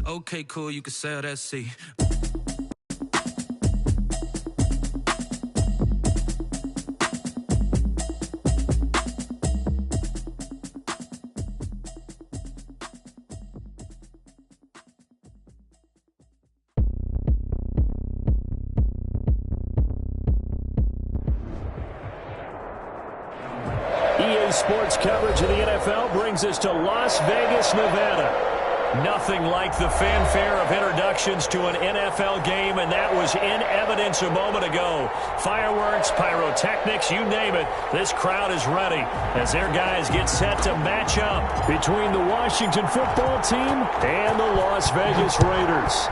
Okay, cool, you can sail that sea. EA Sports coverage of the NFL brings us to Las Vegas, Nevada. Nothing like the fanfare of introductions to an NFL game, and that was in evidence a moment ago. Fireworks, pyrotechnics, you name it, this crowd is ready as their guys get set to match up between the Washington football team and the Las Vegas Raiders.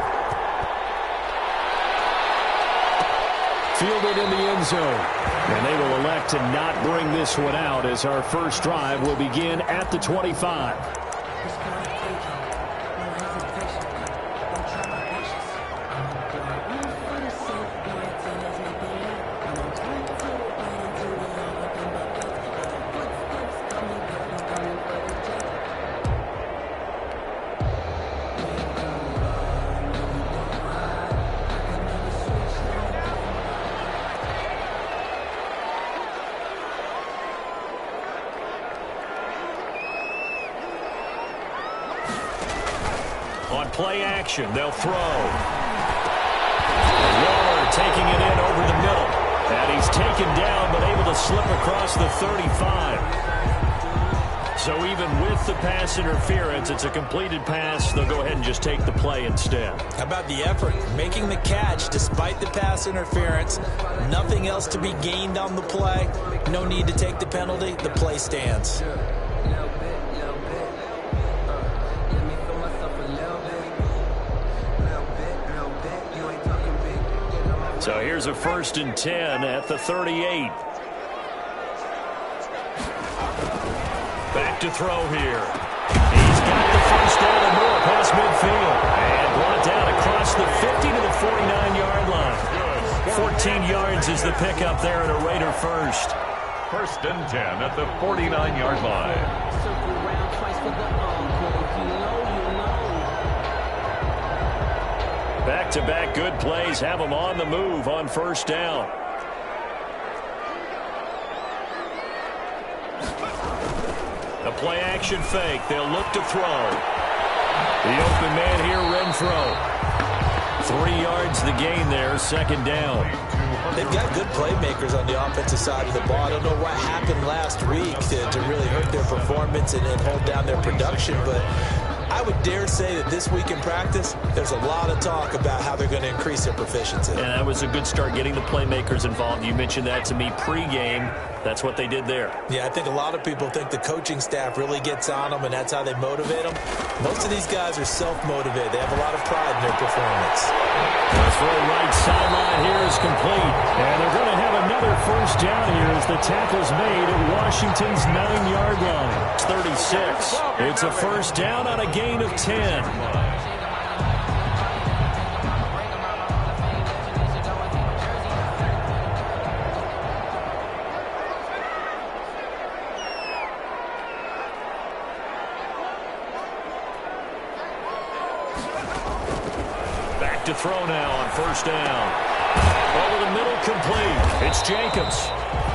Fielded in the end zone. And they will elect to not bring this one out as our first drive will begin at the 25. On play action, they'll throw. Waller taking it in over the middle. And he's taken down, but able to slip across the 35. So even with the pass interference, it's a completed pass. They'll go ahead and just take the play instead. How about the effort? Making the catch despite the pass interference. Nothing else to be gained on the play. No need to take the penalty. The play stands. So here's a 1st and 10 at the 38. Back to throw here. He's got the first down and more past midfield. And brought down across the 50 to the 49-yard line. 14 yards is the pickup there at a Raider first. 1st and 10 at the 49-yard line. Back-to-back good plays have them on the move on 1st down. A play-action fake. They'll look to throw. The open man here, Renfro. 3 yards the gain there, 2nd down. They've got good playmakers on the offensive side of the ball. I don't know what happened last week to really hurt their performance and hold down their production, but I would dare say that this week in practice, there's a lot of talk about how they're going to increase their proficiency. And that was a good start getting the playmakers involved. You mentioned that to me pregame. That's what they did there. Yeah, I think a lot of people think the coaching staff really gets on them, and that's how they motivate them. Most of these guys are self-motivated. They have a lot of pride in their performance. The throw right sideline here is complete. And they're going to have another 1st down here as the tackle's made at Washington's 9-yard line. It's 36. It's a 1st down on a gain of 10. To throw now on 1st down. Over the middle, complete. It's Jacobs.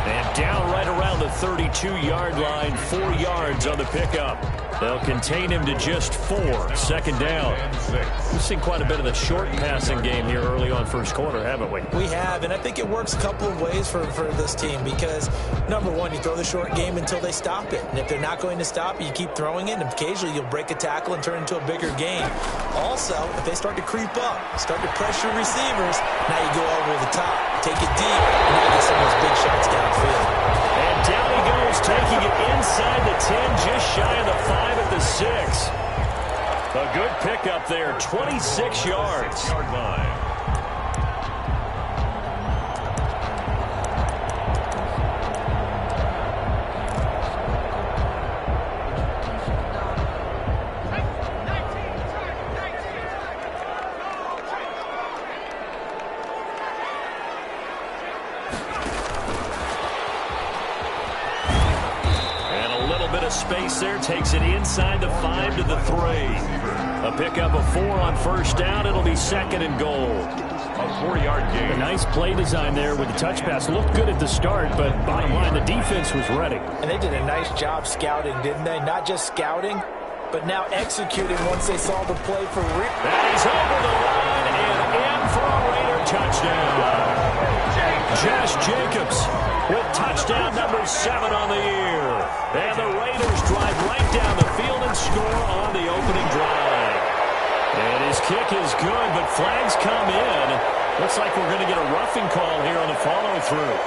And down right around the 32-yard line, 4 yards on the pickup. They'll contain him to just 4. 2nd down. We've seen quite a bit of the short passing game here early on 1st quarter, haven't we? We have, and I think it works a couple of ways for this team because, number one, you throw the short game until they stop it. And if they're not going to stop it, you keep throwing it, and occasionally you'll break a tackle and turn it into a bigger game. Also, if they start to creep up, start to pressure receivers, now you go over the top, take it deep, and now you get some of those big shots downfield. And down he goes, taking it inside the 10, just shy of the 5 at the 6. A good pickup there, 26 yards. Space there, takes it inside the 5 to the 3. A pickup of 4 on first down. It'll be second and goal. A 4-yard gain. A nice play design there with the touch pass. Looked good at the start, but bottom line, the defense was ready. And they did a nice job scouting, didn't they? Not just scouting, but now executing once they saw the play for real. And he's over the line and in for a Raider touchdown. Josh Jacobs with touchdown number 7 on the year. And the Raiders drive right down the field and score on the opening drive. And his kick is good, but flags come in. Looks like we're going to get a roughing call here on the follow-through.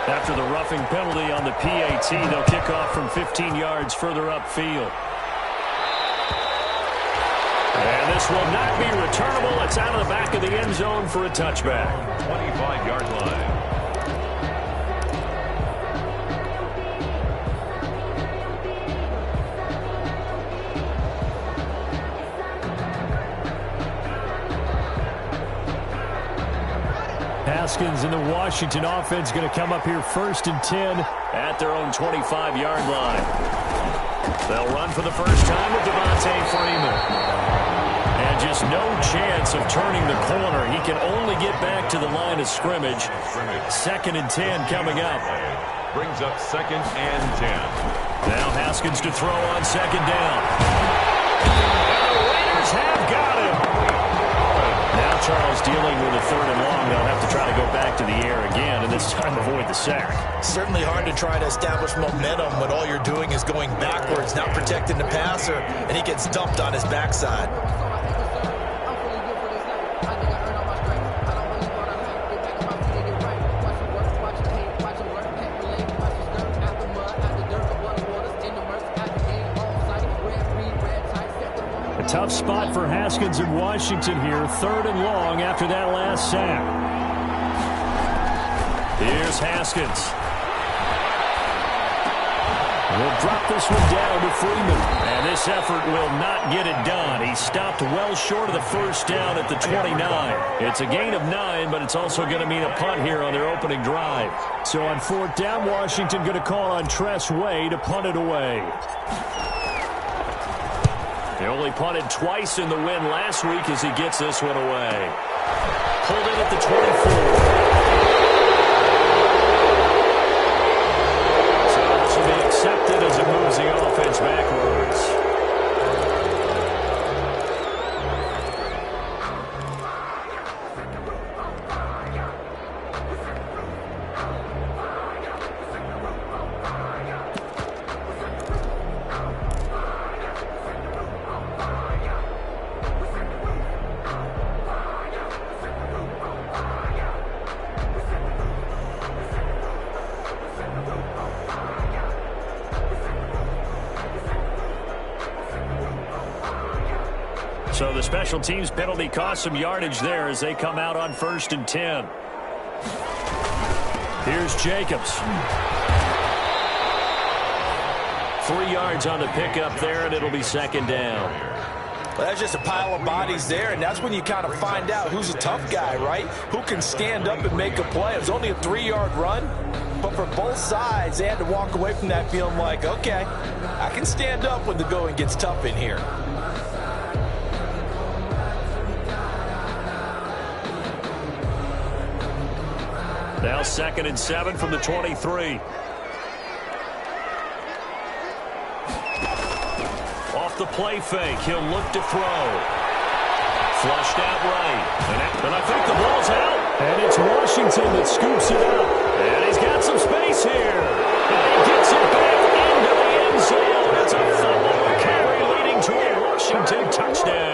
After the roughing penalty on the PAT, they'll kick off from 15 yards further upfield. And this will not be returnable. It's out of the back of the end zone for a touchback. 25-yard line. Haskins and the Washington offense going to come up here 1st and 10 at their own 25-yard line. They'll run for the first time with Devontae Freeman. And just no chance of turning the corner. He can only get back to the line of scrimmage. 2nd and 10 coming up. Brings up 2nd and 10. Now Haskins to throw on 2nd down. And the Raiders have got him. Now Charles dealing with a 3rd and long. They'll have to try to go back to the air again, and this time avoid the sack. Certainly hard to try to establish momentum when all you're doing is going backwards, not protecting the passer, and he gets dumped on his backside. Tough spot for Haskins in Washington here. 3rd and long after that last sack. Here's Haskins. We'll drop this one down to Freeman. And this effort will not get it done. He stopped well short of the first down at the 29. It's a gain of 9, but it's also going to mean a punt here on their opening drive. So on 4th down, Washington going to call on Tress Way to punt it away. They only punted twice in the win last week as he gets this one away. Pulled in at the 24. So this will be accepted as it moves the offense backwards. So the special teams penalty cost some yardage there as they come out on 1st and 10. Here's Jacobs. 3 yards on the pickup there, and it'll be 2nd down. Well, that's just a pile of bodies there, and that's when you kind of find out who's a tough guy, right? Who can stand up and make a play. It was only a 3-yard run, but for both sides, they had to walk away from that feeling like, okay, I can stand up when the going gets tough in here. Now 2nd and 7 from the 23. Off the play fake, he'll look to throw. Flushed out right. And I think the ball's out. And it's Washington that scoops it up. And he's got some space here. And he gets it back into the end zone. It's a fumble carry leading to a Washington touchdown.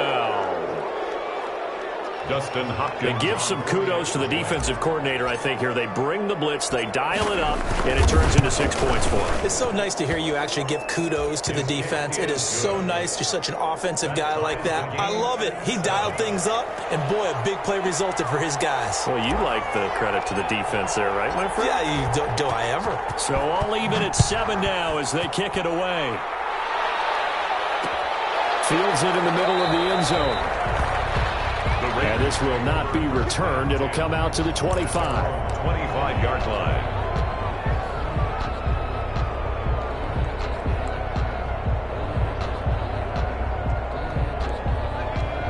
Dustin Hopkins. They give some kudos to the defensive coordinator, I think, here. They bring the blitz, they dial it up, and it turns into 6 points for them. It's so nice to hear you actually give kudos to the defense. It is so nice. You're such an offensive guy like that. I love it. He dialed things up, and boy, a big play resulted for his guys. Well, you like the credit to the defense there, right, my friend? Yeah, do I ever. So all even at 7 now as they kick it away. Fields it in the middle of the end zone. And this will not be returned. It'll come out to the 25. 25-yard line.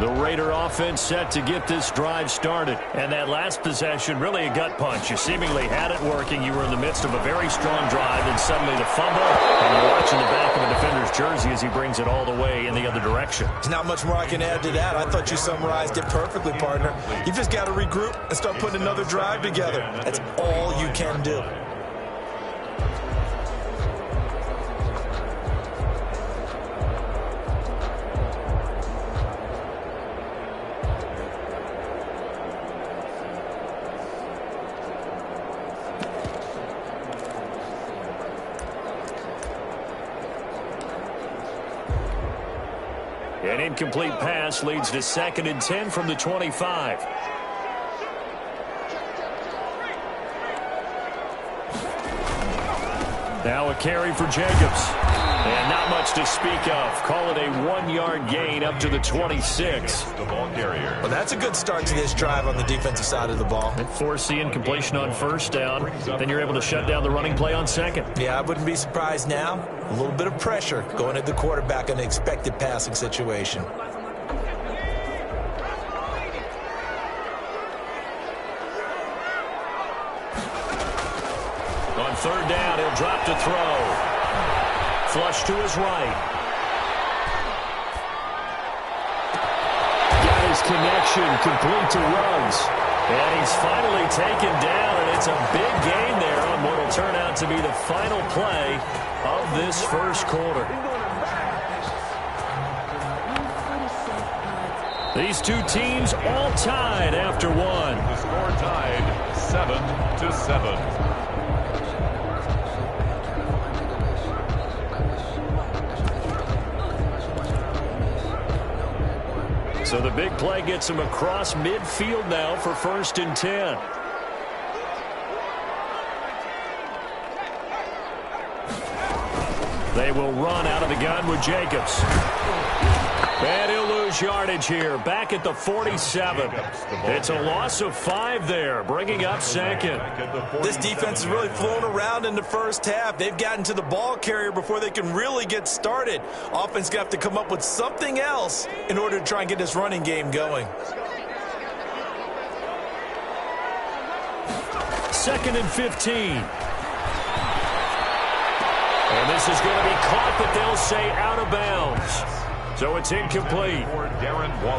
The Raider offense set to get this drive started. And that last possession, really a gut punch. You seemingly had it working. You were in the midst of a very strong drive, and suddenly the fumble, and you're watching the back of a defender's jersey as he brings it all the way in the other direction. There's not much more I can add to that. I thought you summarized it perfectly, partner. You've just got to regroup and start putting another drive together. That's all you can do. An incomplete pass leads to 2nd and 10 from the 25. Now a carry for Jacobs. And not much to speak of. Call it a 1-yard gain up to the 26. The ball carrier. Well, that's a good start to this drive on the defensive side of the ball. Force the incompletion on 1st down. Then you're able to shut down the running play on 2nd. Yeah, I wouldn't be surprised now. A little bit of pressure going at the quarterback in an expected passing situation. On 3rd down, he'll drop to throw. Flush to his right. Got his connection, complete to Ruggs. And he's finally taken down, and it's a big gain there on what will turn out to be the final play of this first quarter. These two teams all tied after one. The score tied 7-7. So the big play gets him across midfield now for 1st and 10. They will run out of the gun with Jacobs. And he'll lose yardage here, back at the 47. It's a loss of 5 there, bringing up 2nd. This defense is really flown around in the first half. They've gotten to the ball carrier before they can really get started. Offense going to have to come up with something else in order to try and get this running game going. 2nd and 15. And this is going to be caught, but they'll say out of bounds. So it's incomplete.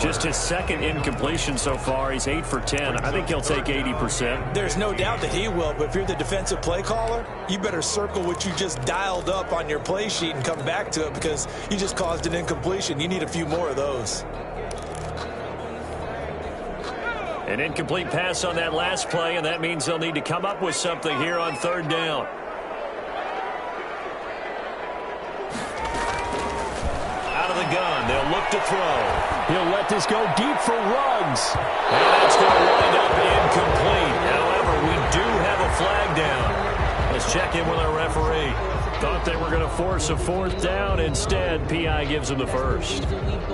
Just his 2nd incompletion so far. He's 8 for 10. I think he'll take 80%. There's no doubt that he will, but if you're the defensive play caller, you better circle what you just dialed up on your play sheet and come back to it because you just caused an incompletion. You need a few more of those. An incomplete pass on that last play, and that means they'll need to come up with something here on 3rd down. Gun. They'll look to throw. He'll let this go deep for Ruggs. And it's going to wind up incomplete. However, we do have a flag down. Let's check in with our referee. Thought they were going to force a 4th down. Instead, P.I. gives them the 1st.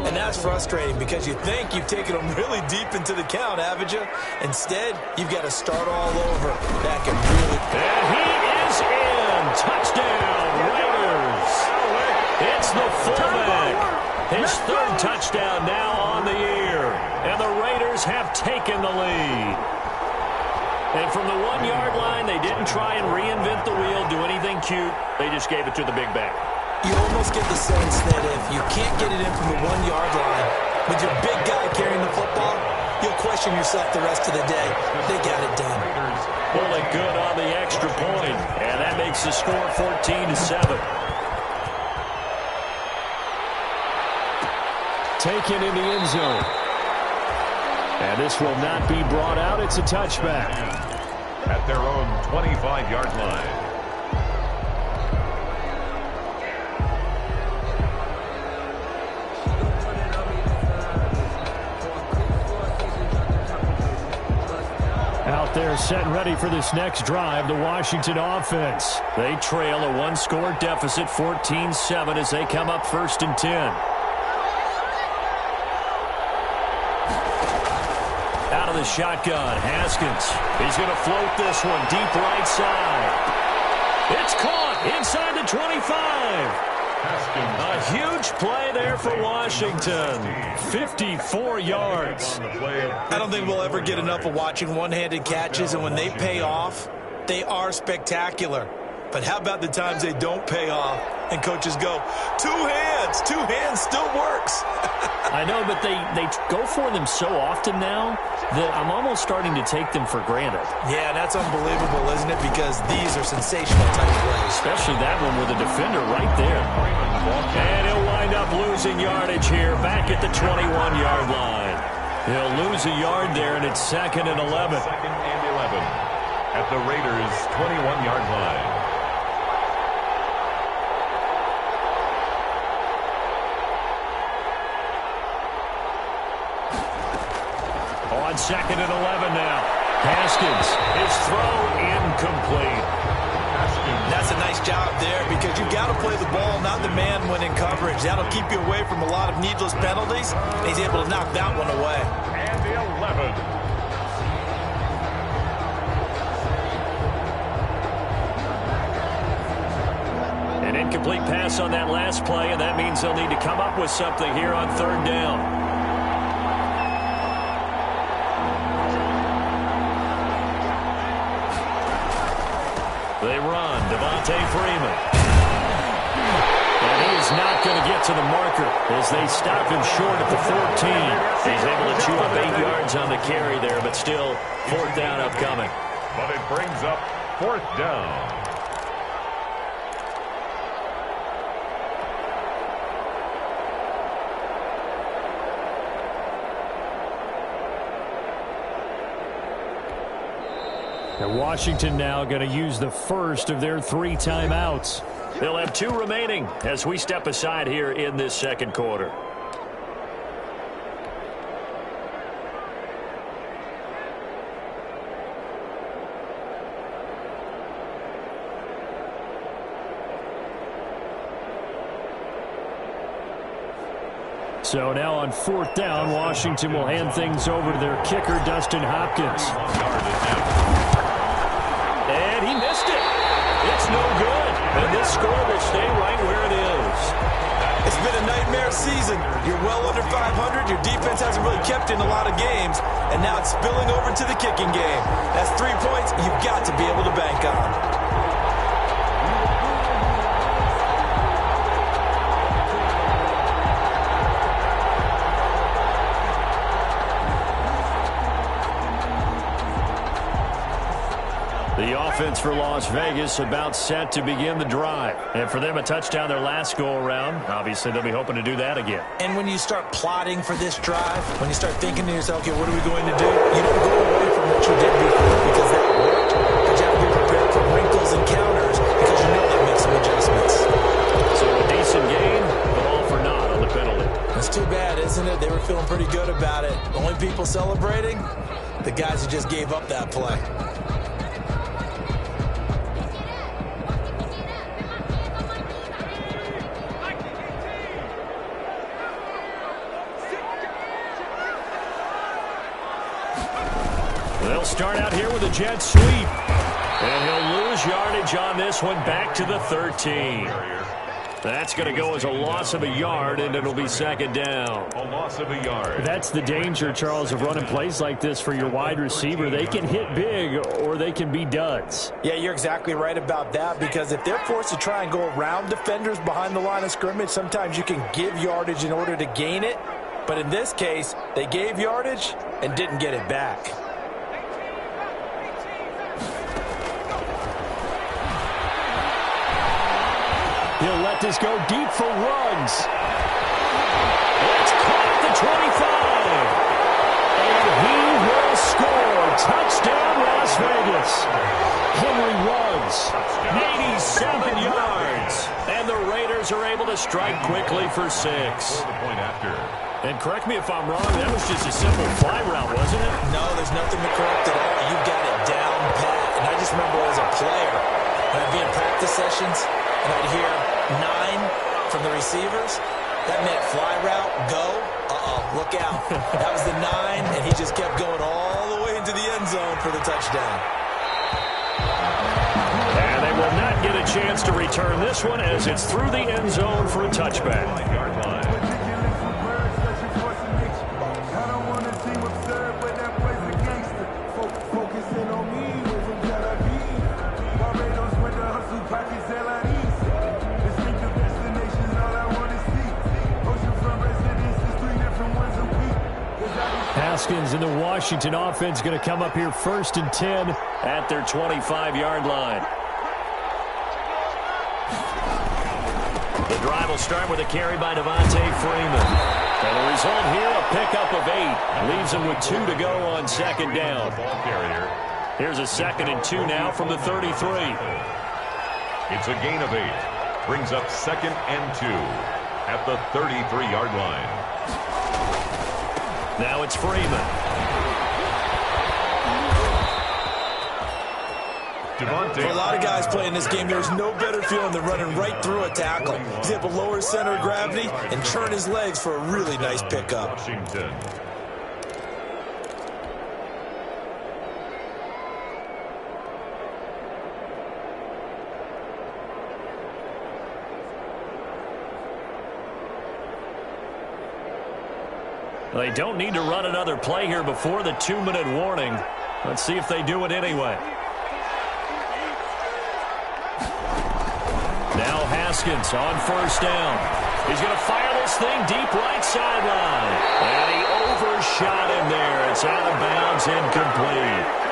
And that's frustrating because you think you've taken them really deep into the count, haven't you? Instead, you've got to start all over. That can really... And he is in. Touchdown, Raiders. It's the fullback. His 3rd touchdown now on the year. And the Raiders have taken the lead. And from the 1-yard line, they didn't try and reinvent the wheel, do anything cute. They just gave it to the big back. You almost get the sense that if you can't get it in from the 1-yard line with your big guy carrying the football, you'll question yourself the rest of the day. They got it done. Pulling good on the extra point. And that makes the score 14-7. Taken in the end zone. And this will not be brought out. It's a touchback. At their own 25-yard line. Out there set and ready for this next drive, the Washington offense. They trail a 1-score deficit, 14-7, as they come up 1st and 10. Out of the shotgun, Haskins. He's going to float this one deep right side. It's caught inside the 25. A huge play there for Washington. 54 yards. I don't think we'll ever get enough of watching one-handed catches, and when they pay off, they are spectacular. But how about the times they don't pay off and coaches go, two hands still works. I know, but they go for them so often now that I'm almost starting to take them for granted. Yeah, that's unbelievable, isn't it? Because these are sensational type plays. Especially that one with a defender right there. And he'll wind up losing yardage here back at the 21-yard line. He'll lose a yard there, and it's 2nd and 11. 2nd and 11 at the Raiders' 21-yard line. On 2nd and 11 now. Haskins, his throw incomplete. That's a nice job there because you've got to play the ball, not the man when in coverage. That'll keep you away from a lot of needless penalties. He's able to knock that one away. And the 11. An incomplete pass on that last play, and that means they'll need to come up with something here on 3rd down. They run. Devontae Freeman. And he's not going to get to the marker as they stop him short at the 14. He's able to chew up 8 yards on the carry there, but still 4th down upcoming. But it brings up 4th down. And Washington now going to use the first of their 3 timeouts. They'll have 2 remaining as we step aside here in this 2nd quarter. So now on 4th down, Washington will hand things over to their kicker, Dustin Hopkins. And he missed it. It's no good. And this score will stay right where it is. It's been a nightmare season. You're well under 500. Your defense hasn't really kept in a lot of games. And now it's spilling over to the kicking game. That's 3 points you've got to be able to bank on. The offense for Las Vegas about set to begin the drive. And for them, a touchdown their last go-around. Obviously, they'll be hoping to do that again. And when you start plotting for this drive, when you start thinking to yourself, okay, what are we going to do? You don't go away from what you did before because that worked. But you have to be prepared for wrinkles and counters because you know that makes some adjustments. So a decent gain, but all for naught on the penalty. That's too bad, isn't it? They were feeling pretty good about it. The only people celebrating, the guys who just gave up that play. They'll start out here with a jet sweep. And he'll lose yardage on this one back to the 13. That's going to go as a loss of a yard, and it'll be 2nd down. A loss of a yard. That's the danger, Charles, of running plays like this for your wide receiver. They can hit big or they can be duds. Yeah, you're exactly right about that because if they're forced to try and go around defenders behind the line of scrimmage, sometimes you can give yardage in order to gain it. But in this case, they gave yardage and didn't get it back. He'll let this go deep for Ruggs. It's caught at the 25. And he will score. Touchdown, Las Vegas. Henry Ruggs. 87 yards. And the Raiders are able to strike quickly for 6. The point after. And correct me if I'm wrong, that was just a simple fly route, wasn't it? No, there's nothing to correct at all. You got it down pat. And I just remember as a player, when I'd be in practice sessions, and I'd hear 9 from the receivers. That meant fly route, go. Look out. That was the 9, and he just kept going all the way into the end zone for the touchdown. And they will not get a chance to return this one as it's through the end zone for a touchback. Haskins and the Washington offense going to come up here 1st and 10 at their 25-yard line. The drive will start with a carry by Devontae Freeman. And the result here, a pickup of 8. Leaves him with 2 to go on 2nd down. Here's a 2nd and 2 now from the 33. It's a gain of 8. Brings up 2nd and 2 at the 33-yard line. Now it's Freeman. For a lot of guys playing this game, there's no better feeling than running right through a tackle. He's able to lower his center of gravity and turn his legs for a really nice pickup. Washington. They don't need to run another play here before the 2-minute warning. Let's see if they do it anyway. Now Haskins on 1st down. He's going to fire this thing deep right sideline. And he overshot him there. It's out of bounds, incomplete.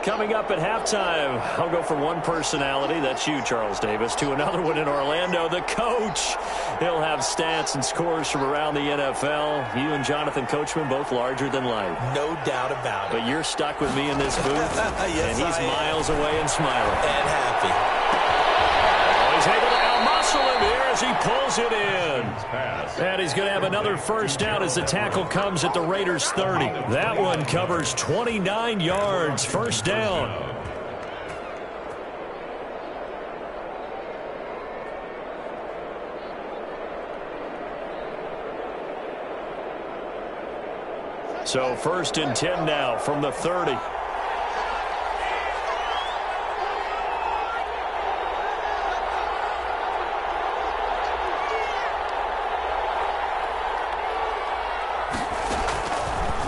Coming up at halftime, I'll go from one personality, that's you, Charles Davis, to another one in Orlando, the coach. He'll have stats and scores from around the NFL. You and Jonathan Coachman, both larger than life. No doubt about it. But you're stuck with me in this booth, yes, and he's miles away and smiling. And happy. Oh, he's able to out-muscle him here as he pulls it in. And he's going to have another 1st down as the tackle comes at the Raiders' 30. That one covers 29 yards, 1st down. So 1st and 10 now from the 30.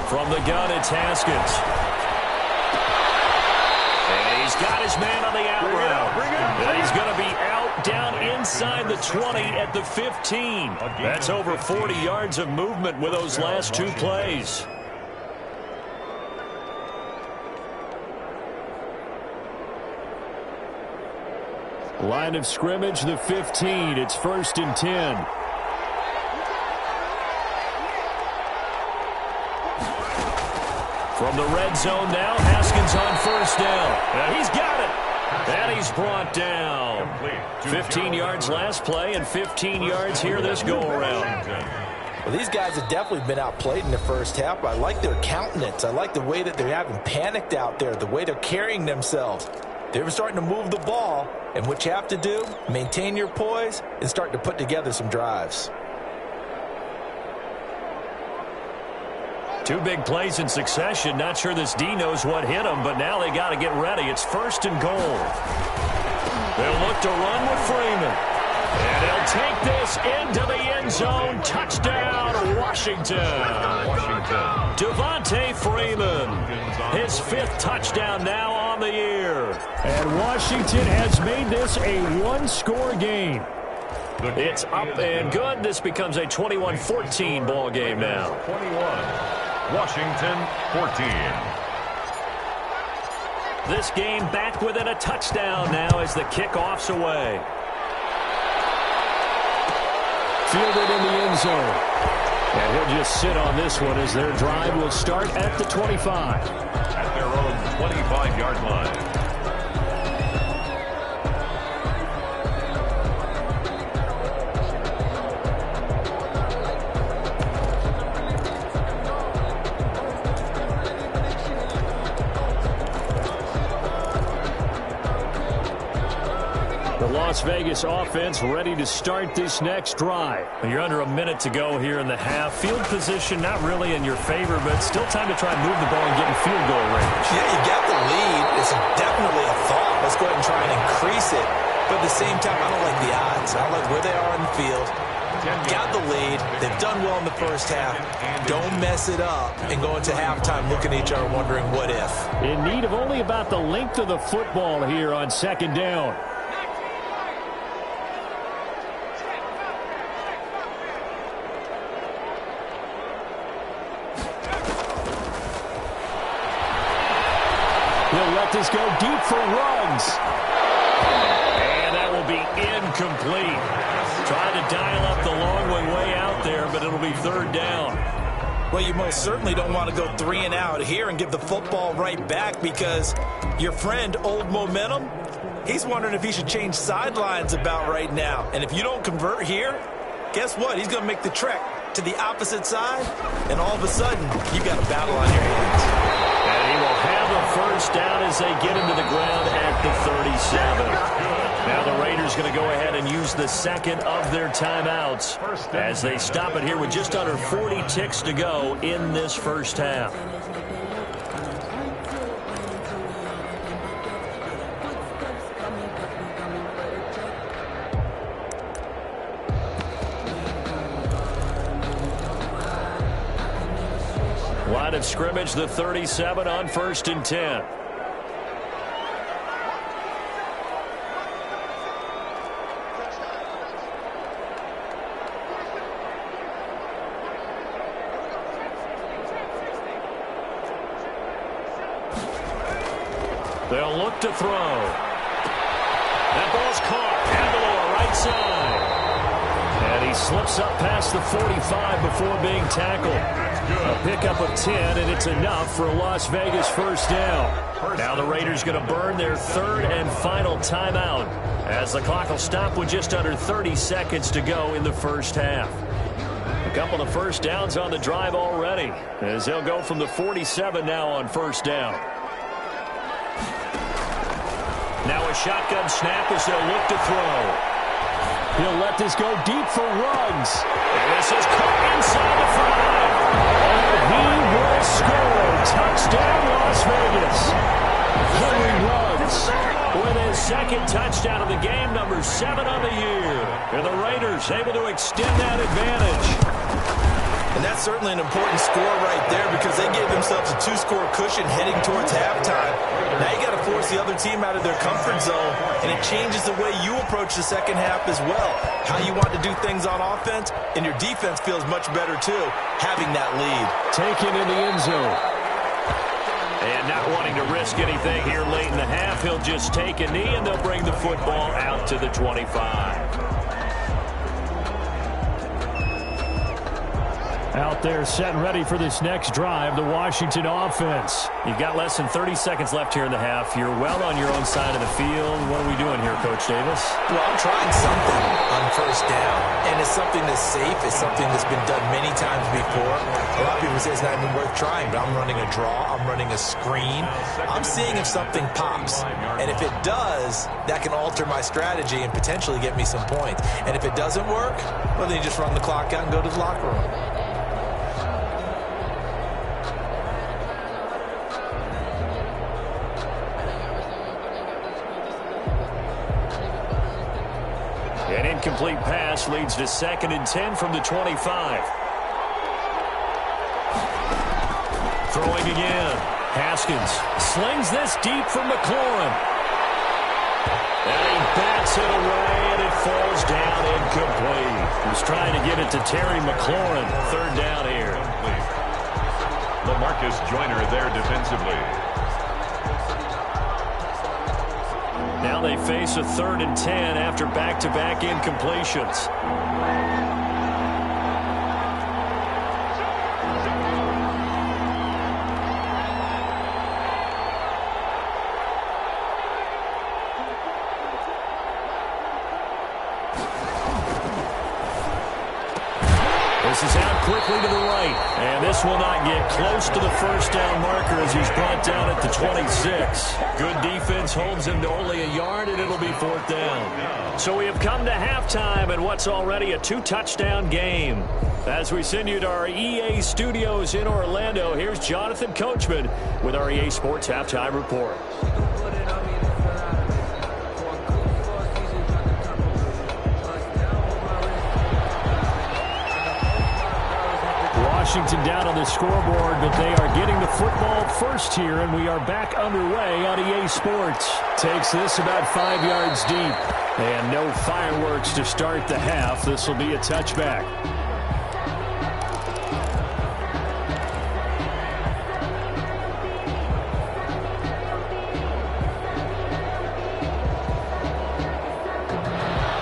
From the gun, it's Haskins. And he's got his man on the out route. And he's going to be out down inside the 20 at the 15. That's over 40 yards of movement with those last 2 plays. Line of scrimmage, the 15. It's 1st and 10. From the red zone now, Haskins on 1st down. And he's got it. And he's brought down. 15 yards last play and 15 yards here this go-around. Well, these guys have definitely been outplayed in the 1st half, but I like their countenance. I like the way that they're having panicked out there, the way they're carrying themselves. They're starting to move the ball, and what you have to do, maintain your poise and start to put together some drives. 2 big plays in succession. Not sure this D knows what hit him, but now they got to get ready. It's 1st and goal. They'll look to run with Freeman. And he'll take this into the end zone. Touchdown, Washington. Devontae Freeman. His 5th touchdown now on the year. And Washington has made this a 1-score game. It's up and good. This becomes a 21-14 ball game now. 21. Washington 14. This game back within a touchdown now as the kickoff's away. Fielded in the end zone. And he'll just sit on this one as their drive will start at the 25. At their own 25-yard line. Las Vegas offense ready to start this next drive. You're under a minute to go here in the half. Field position not really in your favor, but still time to try and move the ball and get in field goal range. Yeah, you got the lead. It's definitely a thought. Let's go ahead and try and increase it. But at the same time, I don't like the odds. I like where they are on the field. Got the lead. They've done well in the first half. Don't mess it up and go into halftime looking at each other wondering what if. In need of only about the length of the football here on second down. He'll let this go deep for runs. And that will be incomplete. Trying to dial up the long way out there, but it'll be third down. Well, you most certainly don't want to go 3 and out here and give the football right back because your friend, Old Momentum, he's wondering if he should change sidelines about right now. And if you don't convert here, guess what? He's going to make the trek to the opposite side, and all of a sudden, you got a battle on your hands. And he will have a first down as they get him to the ground at the 37. Now the Raiders going to go ahead and use the second of their timeouts as they stop it here with just under 40 ticks to go in this first half. Line of scrimmage, the 37 on 1st and 10. They'll look to throw. That ball's caught. Aguilar, right side. And he slips up past the 45 before being tackled. A pickup of 10, and it's enough for a Las Vegas first down. Now the Raiders going to burn their third and final timeout as the clock will stop with just under 30 seconds to go in the first half. A couple of first downs on the drive already as they'll go from the 47 now on first down. Now a shotgun snap as they'll look to throw. He'll let this go deep for runs. And this is caught inside the 5. He will score. Touchdown, Las Vegas. Henry Ruggs with his second touchdown of the game, number 7 on the year. And the Raiders able to extend that advantage. And that's certainly an important score right there because they gave themselves a 2-score cushion heading towards halftime. Now you got to force the other team out of their comfort zone, and it changes the way you approach the second half as well. How you want to do things on offense, and your defense feels much better too, having that lead. Taken in the end zone. And not wanting to risk anything here late in the half, he'll just take a knee, and they'll bring the football out to the 25. Out there set and ready for this next drive, the Washington offense. You've got less than 30 seconds left here in the half. You're well on your own side of the field. What are we doing here, Coach Davis? Well, I'm trying something on first down, and it's something that's safe. It's something that's been done many times before. A lot of people say it's not even worth trying, but I'm running a draw. I'm running a screen. I'm seeing if something pops, and if it does, that can alter my strategy and potentially get me some points. And if it doesn't work, well, then you just run the clock out and go to the locker room. An incomplete pass leads to 2nd and 10 from the 25. Throwing again. Haskins slings this deep from McLaurin. And he bats it away, and it falls down incomplete. He's trying to get it to Terry McLaurin. 3rd down here. LaMarcus Joyner there defensively. Now they face a 3rd and 10 after back-to-back incompletions. Passes out quickly to the right. And this will not get close to the first down marker as he's brought down at the 26. Good defense holds him to only a yard, and it'll be 4th down. So we have come to halftime in what's already a 2-touchdown game. As we send you to our EA studios in Orlando, here's Jonathan Coachman with our EA Sports Halftime Report. Washington down on the scoreboard, but they are getting the football first here, and we are back underway on EA Sports. Takes this about 5 yards deep, and no fireworks to start the half. This will be a touchback.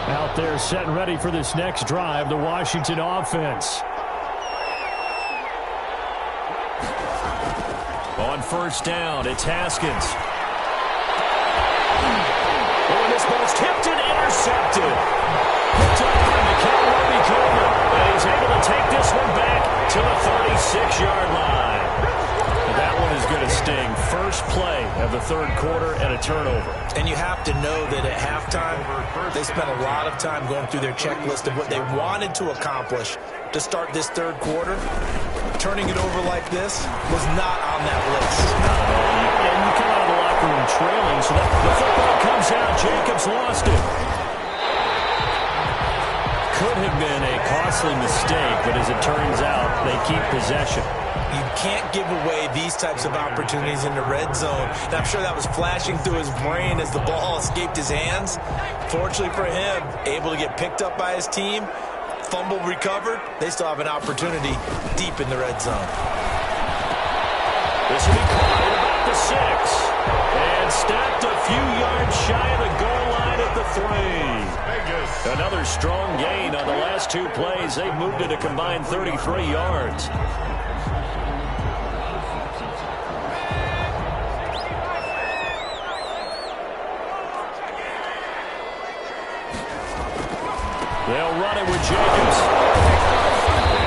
Out there set and ready for this next drive, the Washington offense. On first down, it's Haskins. Oh, and this ball's tipped and intercepted. Picked up by Robbie Coleman. And he's able to take this one back to the 36-yard line. And that one is going to sting. First play of the third quarter and a turnover. And you have to know that at halftime, they spent a lot of time going through their checklist of what they wanted to accomplish to start this third quarter. Turning it over like this was not on that list. And you come out of the locker room trailing, so that the football comes out. Jacobs lost it. Could have been a costly mistake, but as it turns out, they keep possession. You can't give away these types of opportunities in the red zone. And I'm sure that was flashing through his brain as the ball escaped his hands. Fortunately for him, able to get picked up by his team. Fumble recovered. They still have an opportunity deep in the red zone. This will be caught at about the 6. And stopped a few yards shy of the goal line at the 3. Another strong gain on the last 2 plays. They've moved it a combined 33 yards. They'll run it with Jacobs.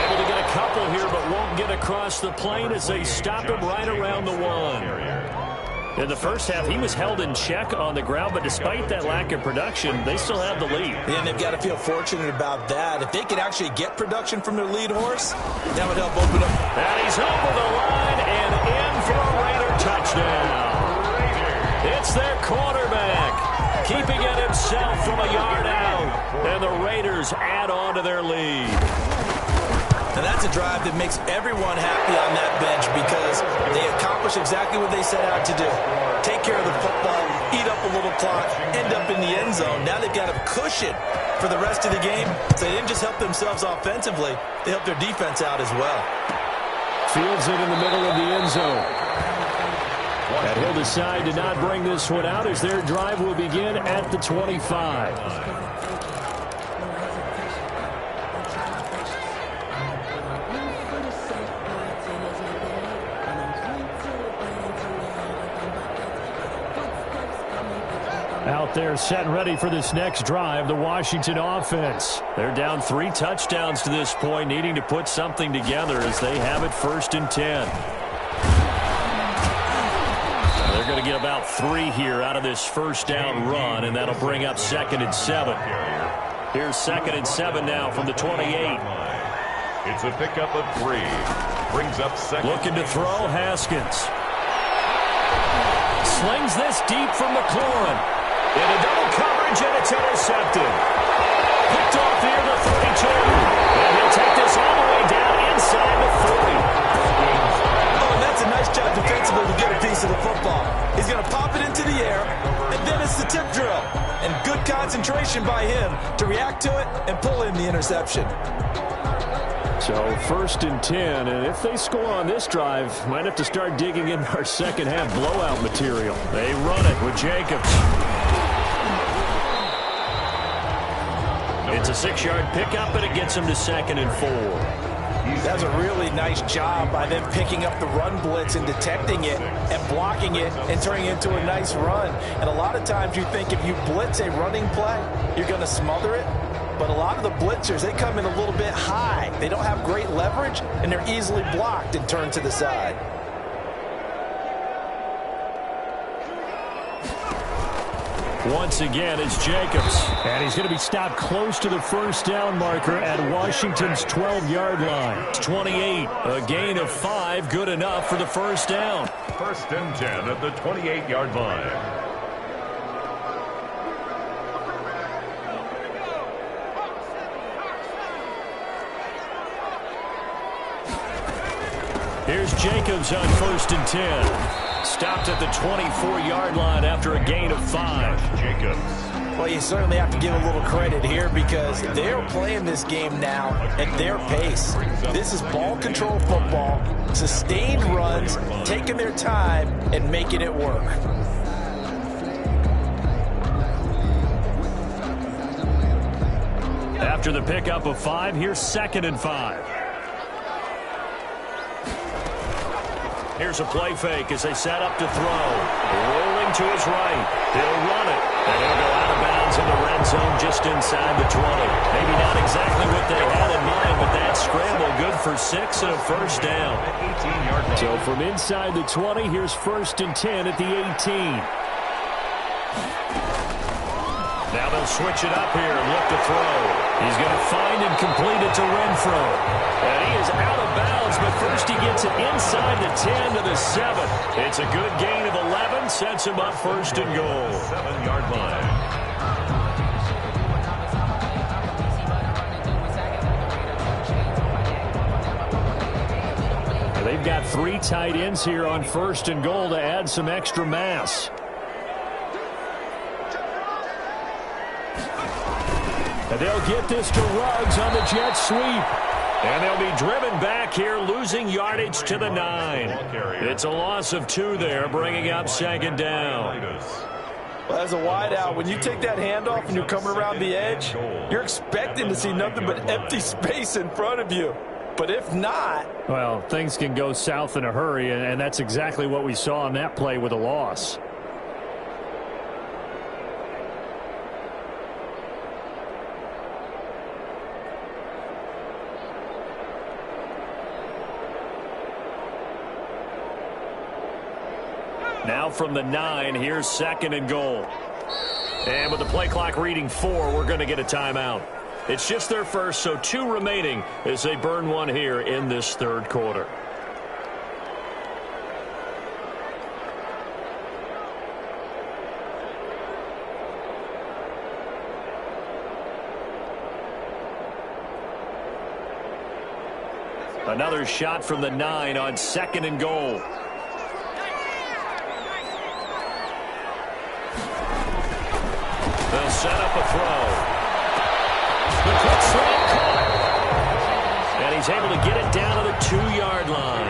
Able to get a couple here, but won't get across the plane as they stop him right around the 1. In the first half, he was held in check on the ground, but despite that lack of production, they still have the lead. And they've got to feel fortunate about that. If they could actually get production from their lead horse, that would help open up. And he's over the line and in for a Raider touchdown. It's their quarterback, keeping it himself from a yard out. And the Raiders add on to their lead. And that's a drive that makes everyone happy on that bench because they accomplish exactly what they set out to do. Take care of the football, eat up a little clock, end up in the end zone. Now they've got a cushion for the rest of the game. So they didn't just help themselves offensively, they helped their defense out as well. Fields it in the middle of the end zone. And he'll decide to not bring this one out as their drive will begin at the 25. Out there set and ready for this next drive, the Washington offense. They're down 3 touchdowns to this point, needing to put something together as they have it 1st and 10. They're going to get about 3 here out of this first down run, and that'll bring up 2nd and 7. Here's 2nd and 7 now from the 28. It's a pickup of 3. Brings up 2nd. Looking to throw, Haskins. Slings this deep from McLaurin. Into double coverage, and it's intercepted. Picked off near the 32. And he'll take this all the way down inside the 40. Oh, and that's a nice job defensively to get a piece of the football. He's going to pop it into the air, and then it's the tip drill. And good concentration by him to react to it and pull in the interception. So 1st and 10, and if they score on this drive, might have to start digging in our second half blowout material. They run it with Jacobs. It's a 6-yard pickup, and it gets them to 2nd and 4. That's a really nice job by them picking up the run blitz and detecting it and blocking it and turning it into a nice run. And a lot of times you think if you blitz a running play, you're going to smother it. but a lot of the blitzers, they come in a little bit high. They don't have great leverage, and they're easily blocked and turned to the side. Once again, it's Jacobs. And he's going to be stopped close to the first down marker at Washington's 12-yard line. It's 28. A gain of 5, good enough for the first down. First and 10 at the 28-yard line. Here's Jacobs on first and 10. Stopped at the 24-yard line after a gain of 5. Jacobs. Well, you certainly have to give a little credit here because they're playing this game now at their pace. This is ball control football, sustained runs, taking their time, and making it work. After the pickup of 5, here's 2nd and 5. Here's a play fake as they set up to throw. Rolling to his right. He'll run it. And he'll go out of bounds in the red zone just inside the 20. Maybe not exactly what they had in mind, but that scramble good for 6 and a first down. 18-yard line. So from inside the 20, here's 1st and 10 at the 18. Now they'll switch it up here and look to throw. He's going to find and complete it to Renfro. And he is out of bounds, but first he gets it inside the 10 to the 7. It's a good gain of 11, sets him up 1st and goal. 7-yard line. They've got 3 tight ends here on 1st and goal to add some extra mass. And they'll get this to Ruggs on the jet sweep. And they'll be driven back here, losing yardage to the 9. It's a loss of 2 there, bringing up 2nd down. Well, as a wideout, when you take that handoff and you're coming around the edge, you're expecting to see nothing but empty space in front of you. But if not... Well, things can go south in a hurry, and that's exactly what we saw on that play with a loss. Now from the 9, here's 2nd and goal. And with the play clock reading 4, we're going to get a timeout. It's just their first, so 2 remaining as they burn one here in this 3rd quarter. Another shot from the 9 on 2nd and goal. They'll set up a throw. The quick slant caught. And he's able to get it down to the 2-yard line.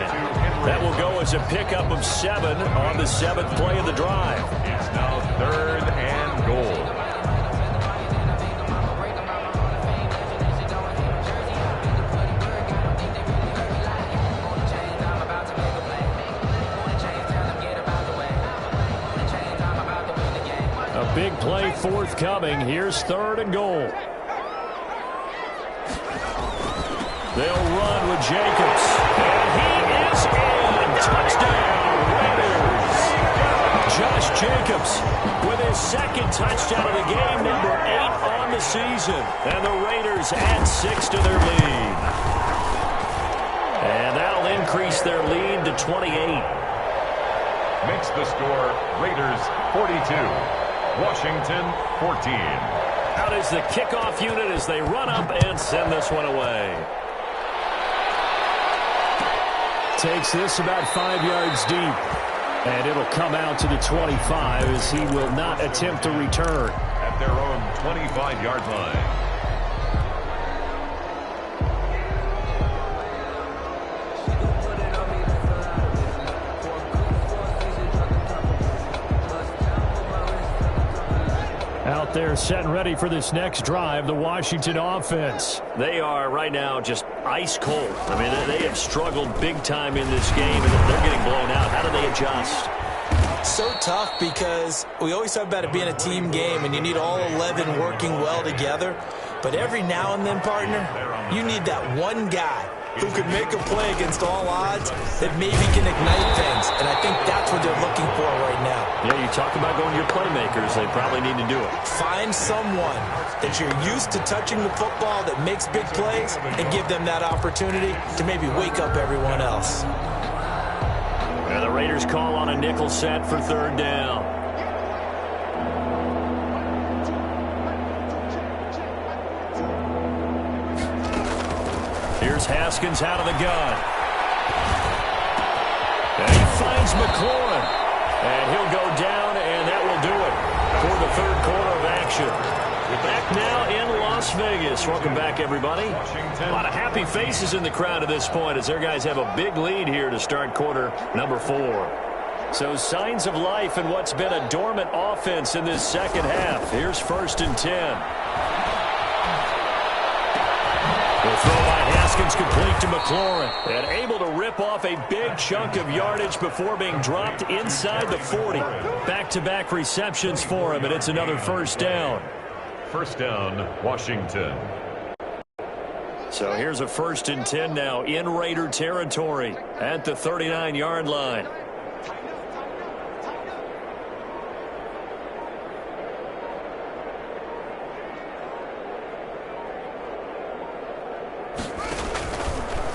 That will go as a pickup of 7 on the 7th play of the drive. It's now 3rd and goal. Big play forthcoming. Here's 3rd and goal. They'll run with Jacobs. And he is in. Touchdown, Raiders. Josh Jacobs with his 2nd touchdown of the game, number 8 on the season. And the Raiders add 6 to their lead. And that'll increase their lead to 28. Makes the score Raiders 42. Washington 14. Out is the kickoff unit as they run up and send this one away. Takes this about 5 yards deep. And it'll come out to the 25 as he will not attempt to return. At their own 25-yard line. Out there set and ready for this next drive, the Washington offense. They are right now just ice cold. I mean, they have struggled big time in this game, and they're getting blown out. How do they adjust? So tough because we always talk about it being a team game and you need all 11 working well together. But every now and then, partner, you need that one guy who can make a play against all odds that maybe can ignite things. And I think that's what they're looking for right now. Yeah, you talk about going to your playmakers. They probably need to do it. Find someone that you're used to touching the football that makes big plays and give them that opportunity to maybe wake up everyone else. And the Raiders call on a nickel set for third down. Here's Haskins out of the gun. And he finds McLaurin. And he'll go down, and that will do it for the third quarter of action. We're back now in Las Vegas. Welcome back, everybody. A lot of happy faces in the crowd at this point as their guys have a big lead here to start quarter number 4. So signs of life in what's been a dormant offense in this second half. Here's 1st and 10. The throw by Haskins complete to McLaurin. And able to rip off a big chunk of yardage before being dropped inside the 40. Back-to-back receptions for him, and it's another first down. First down, Washington. So here's a 1st and 10 now in Raider territory at the 39-yard line.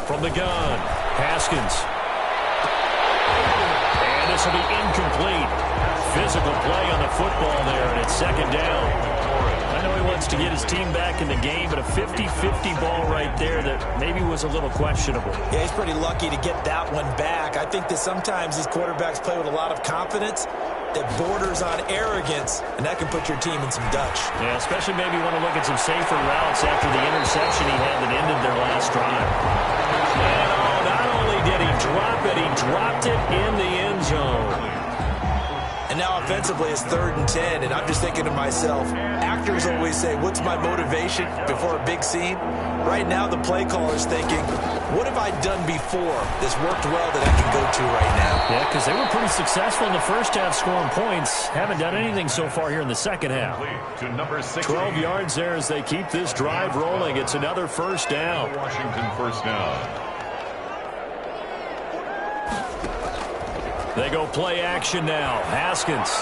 From the gun, Haskins. And this will be incomplete. Physical play on the football there, and it's second down. I know he wants to get his team back in the game, but a 50-50 ball right there that maybe was a little questionable. Yeah, he's pretty lucky to get that one back. I think that sometimes these quarterbacks play with a lot of confidence that borders on arrogance, and that can put your team in some Dutch. Yeah, especially maybe want to look at some safer routes after the interception he had that ended their last drive. And not only did he drop it, he dropped it in the end zone. And now offensively it's 3rd and 10, and I'm just thinking to myself, actors always say, what's my motivation before a big scene? Right now the play caller's thinking, what have I done before that's worked well that I can go to right now? Yeah, because they were pretty successful in the first half scoring points. Haven't done anything so far here in the second half. To number 6. 12 yards there as they keep this drive rolling. It's another first down. Washington first down. They go play action now. Haskins.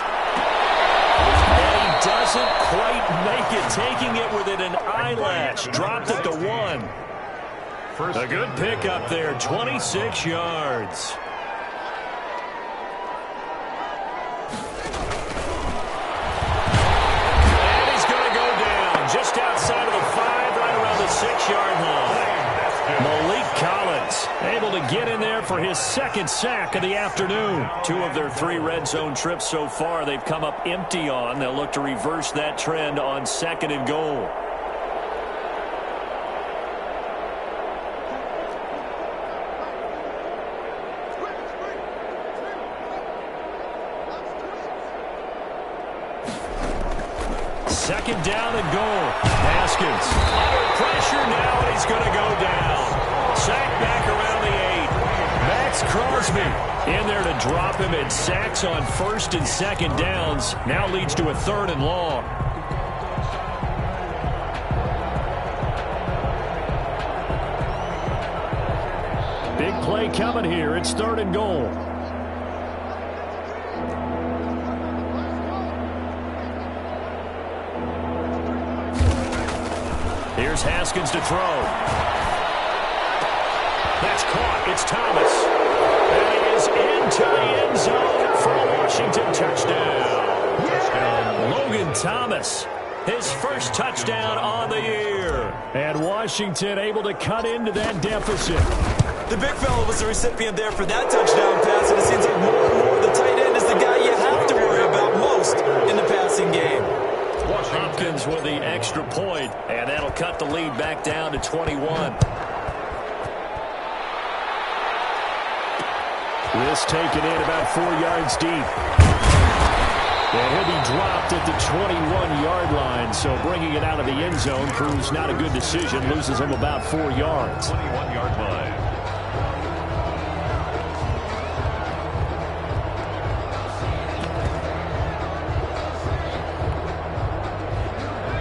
And he doesn't quite make it. Taking it within an eyelash. Dropped it to 1. A good pickup there. 26 yards. And he's going to go down just outside of the 5, right around the 6-yard line. Malik Collins able to get in there for his 2nd sack of the afternoon. 2 of their 3 red zone trips so far they've come up empty on. They'll look to reverse that trend on 2nd and goal. Second down and goal. Haskins under pressure now, and he's going to go down. Sack back around the 8. Max Crosby in there to drop him. It sacks on 1st and 2nd downs. Now leads to a 3rd and long. Big play coming here. It's 3rd and goal. Here's Haskins to throw. That's caught. It's Thomas. And he is into the end zone for a Washington touchdown. Logan Thomas, his first touchdown on the year. And Washington able to cut into that deficit. The big fella was the recipient there for that touchdown pass, and it seems like more and more the tight end is the guy you have to worry about most in the passing game. Hopkins with the extra point, and that'll cut the lead back down to 21. This taken in about 4 yards deep. And he'll be dropped at the 21-yard line, so bringing it out of the end zone proves not a good decision. Loses him about 4 yards. 21-yard line.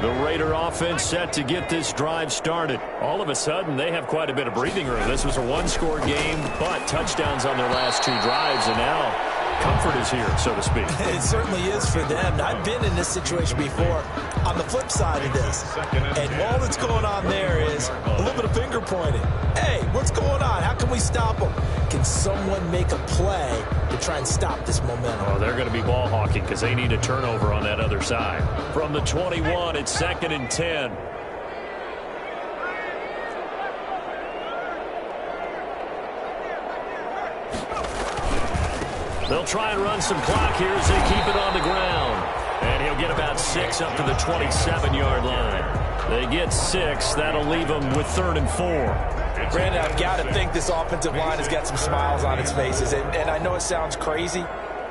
The Raider offense set to get this drive started. All of a sudden, they have quite a bit of breathing room. This was a one-score game, but touchdowns on their last 2 drives, and now comfort is here, so to speak. It certainly is for them. I've been in this situation before on the flip side of this. And all that's going on there is a little bit of finger pointing. Hey, what's going on? How can we stop them? Can someone make a play to try and stop this momentum? Oh, they're going to be ball hawking because they need a turnover on that other side. From the 21, it's 2nd and 10. They'll try and run some clock here as they keep it on the ground. And he'll get about 6 up to the 27-yard line. They get 6. That'll leave them with 3rd and 4. Brandon, I've got to think this offensive line has got some smiles on its faces. And I know it sounds crazy,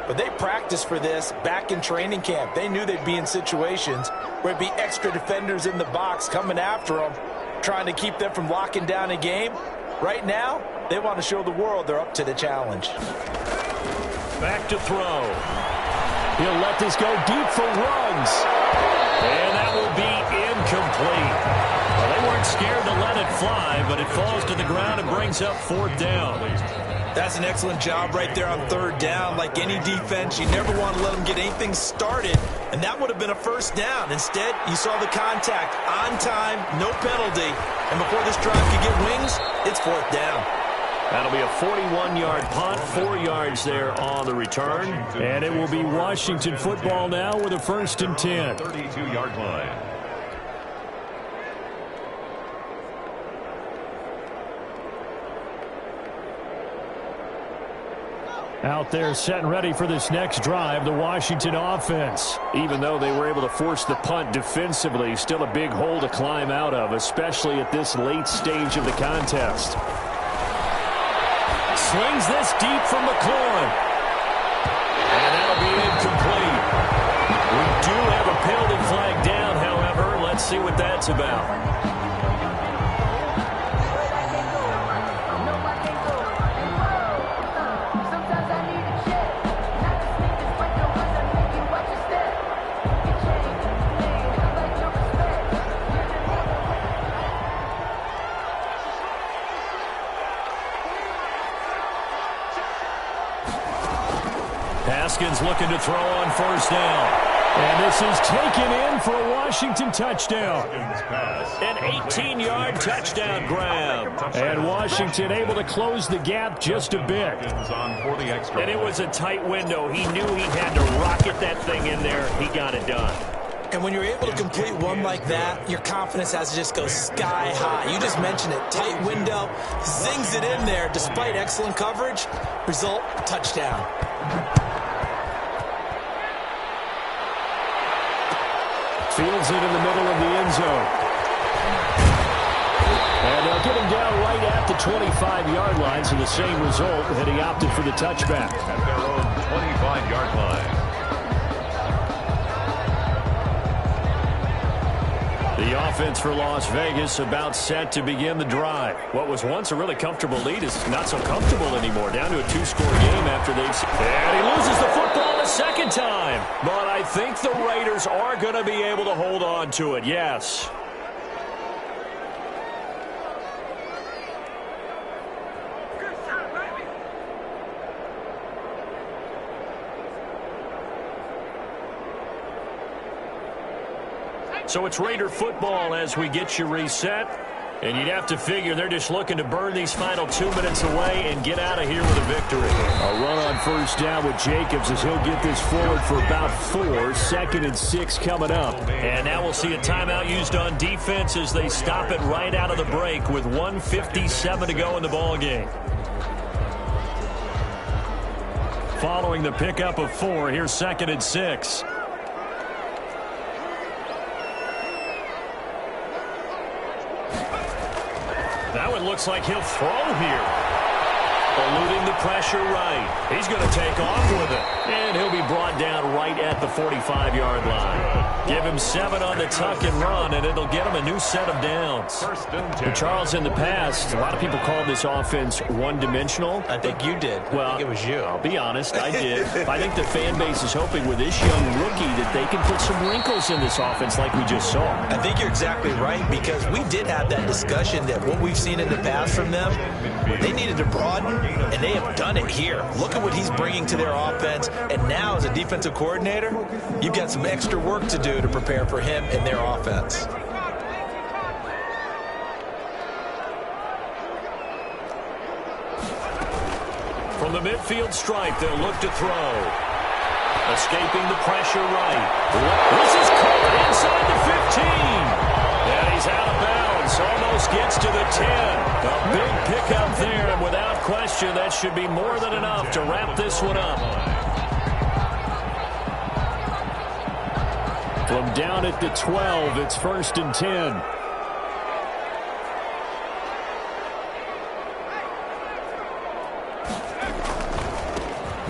but they practiced for this back in training camp. They knew they'd be in situations where it'd be extra defenders in the box coming after them, trying to keep them from locking down a game. Right now, they want to show the world they're up to the challenge. Back to throw. He'll let this go deep for Ruggs. And that will be incomplete. Well, they weren't scared to let it fly, but it falls to the ground and brings up 4th down. That's an excellent job right there on 3rd down. Like any defense, you never want to let them get anything started, and that would have been a 1st down. Instead, you saw the contact on time, no penalty, and before this drive could get wings, it's 4th down. That'll be a 41-yard punt, 4 yards there on the return. And it will be Washington football now with a 1st and 10. 32-yard line. Out there set and ready for this next drive, the Washington offense. Even though they were able to force the punt defensively, still a big hole to climb out of, especially at this late stage of the contest. Slings this deep from McLaurin. And that'll be incomplete. We do have a penalty flag down, however. Let's see what that's about. Haskins looking to throw on 1st down. And this is taken in for a Washington touchdown. An 18-yard touchdown grab. And Washington able to close the gap just a bit. And it was a tight window. He knew he had to rocket that thing in there. He got it done. And when you're able to complete one like that, your confidence has to just go sky high. You just mentioned it. Tight window, zings it in there despite excellent coverage. Result, touchdown. Fields it in the middle of the end zone. And they'll get him down right at the 25-yard line, so the same result that he opted for the touchback. At their own 25-yard line. The offense for Las Vegas about set to begin the drive. What was once a really comfortable lead is not so comfortable anymore. Down to a 2-score game after they've... And he loses the football a second time. But I think the Raiders are going to be able to hold on to it, yes. So it's Raider football as we get you reset. And you'd have to figure they're just looking to burn these final 2 minutes away and get out of here with a victory. A run on 1st down with Jacobs as he'll get this forward for about 4. 2nd and 6 coming up. And now we'll see a timeout used on defense as they stop it right out of the break with 1:57 to go in the ballgame. Following the pickup of 4, here's 2nd and 6. Now it looks like he'll throw here. Eluding the pressure right. He's going to take off with it. And he'll be brought down right right at the 45-yard line. Give him 7 on the tuck and run, and it'll get him a new set of downs. And Charles, in the past, a lot of people called this offense one-dimensional. I think you did. Well, I think it was you. I'll be honest, I did. I think the fan base is hoping with this young rookie that they can put some wrinkles in this offense like we just saw. I think you're exactly right, because we did have that discussion that what we've seen in the past from them, they needed to broaden, and they have done it here. Look at what he's bringing to their offense, and now as a defensive coordinator, you've got some extra work to do to prepare for him and their offense. From the midfield stripe, they'll look to throw. Escaping the pressure right. This is caught inside the 15. And he's out of bounds. Almost gets to the 10. A big pickup there, and without question, that should be more than enough to wrap this one up. From down at the 12, it's 1st and 10.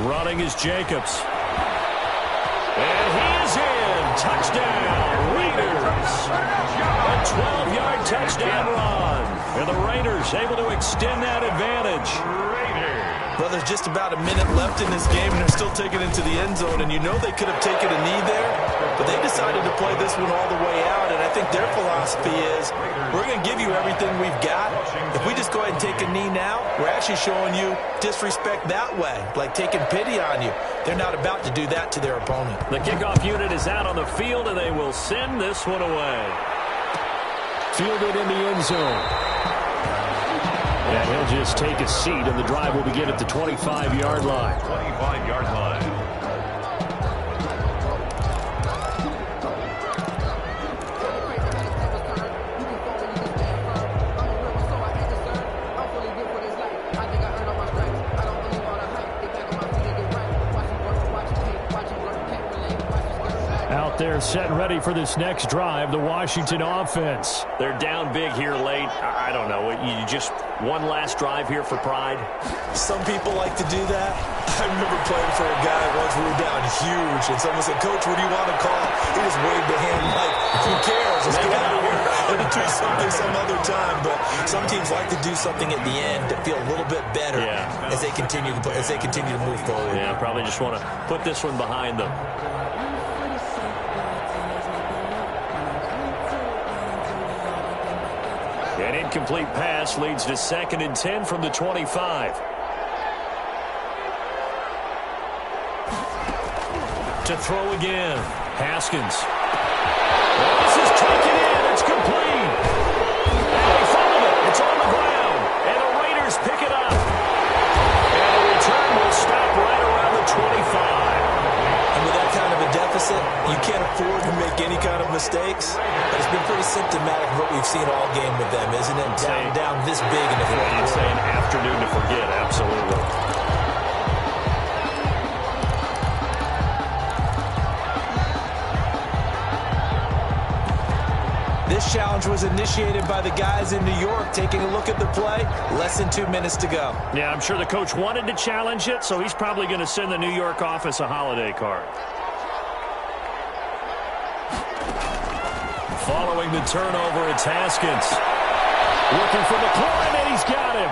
Running is Jacobs. And he is in. Touchdown, Raiders. A 12-yard touchdown run. And the Raiders able to extend that advantage. Well, there's just about a minute left in this game, and they're still taking it to the end zone. And you know they could have taken a knee there, but they decided to play this one all the way out. And I think their philosophy is, we're going to give you everything we've got. If we just go ahead and take a knee now, we're actually showing you disrespect that way, like taking pity on you. They're not about to do that to their opponent. The kickoff unit is out on the field, and they will send this one away. Fielded in the end zone. And he'll just take a seat, and the drive will begin at the 25-yard line. 25-yard line. Out there set and ready for this next drive, the Washington offense. They're down big here late. I don't know. You just one last drive here for pride? Some people like to do that. I remember playing for a guy once. We were down huge, and someone said, "Coach, what do you want to call?" He just waved a hand like, "Who cares? Let's get out of here and do something some other time." But some teams like to do something at the end to feel a little bit better as they continue to move forward. Yeah, probably just want to put this one behind them. An incomplete pass leads to 2nd and 10 from the 25. To throw again. Haskins. This is taken in. It's complete. And they followed it. It's on the ground. And the Raiders pick it up. And the return will stop right around the 25. And with that kind of a deficit, you can't afford to make any kind of mistakes. But it's been pretty symptomatic of what we've seen all game with them, isn't it? Down this big in the fourth quarter. It's an afternoon to forget, absolutely. This challenge was initiated by the guys in New York. Taking a look at the play, less than 2 minutes to go. Yeah, I'm sure the coach wanted to challenge it, so he's probably going to send the New York office a holiday card. Following the turnover, it's Haskins. Looking for McLaurin, and he's got him.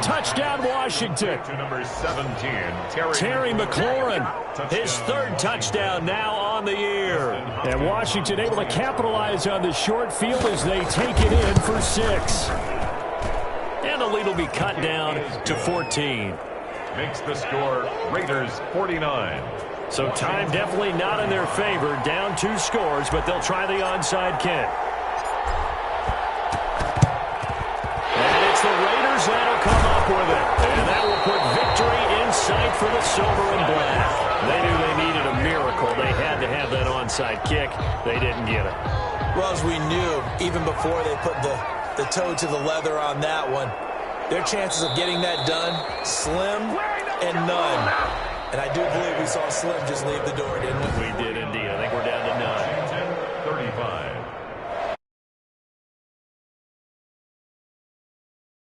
Touchdown, Washington. To number 17, Terry McLaurin, his 3rd touchdown now on the year. And Washington able to capitalize on the short field as they take it in for 6. And the lead will be cut down to 14. Makes the score Raiders 49. So time definitely not in their favor. Down 2 scores, but they'll try the onside kick. And it's the Raiders that'll come up with it. And that will put victory in sight for the silver and black. They knew they needed a miracle. They had to have that onside kick. They didn't get it. Well, as we knew, even before they put the toe to the leather on that one, their chances of getting that done, slim and none. And I do believe we saw Slim just leave the door, didn't we? We did indeed. I think we're down to none.